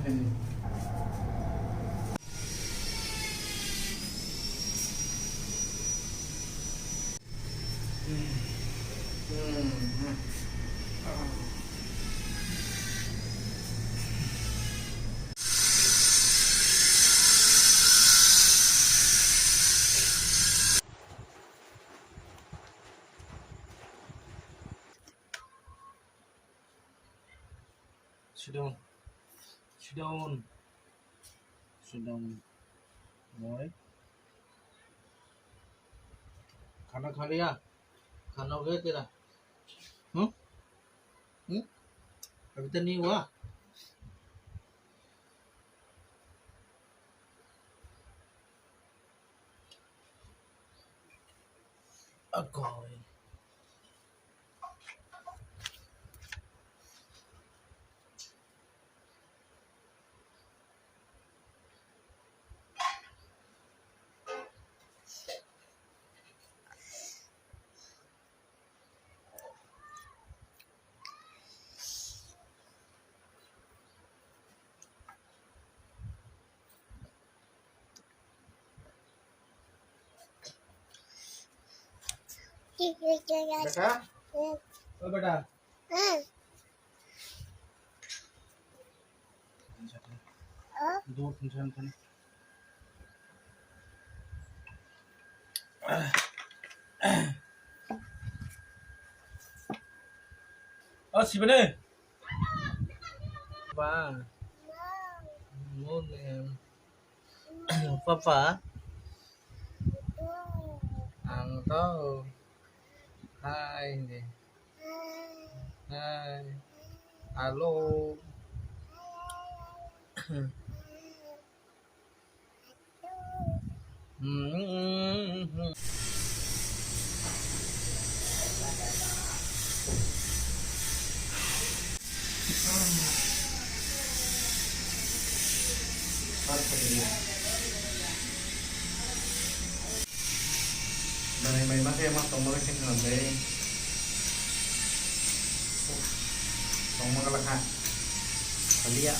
Sit down. Sit down. Sit down. Boy. खाना खा लिया? खाना हो गया तेरा? हम्म? हम्म? अभी तो नहीं हुआ? अगोय। बेटा? ओ बेटा? दो टेंशन खाने। ओ शिवने? बा। Morning. Papa? Ang tao. Hi. Hi. Hello. Mày mắc thêm không? Tổng mới xem làm đây. Tổng mới các bạn. Lihat.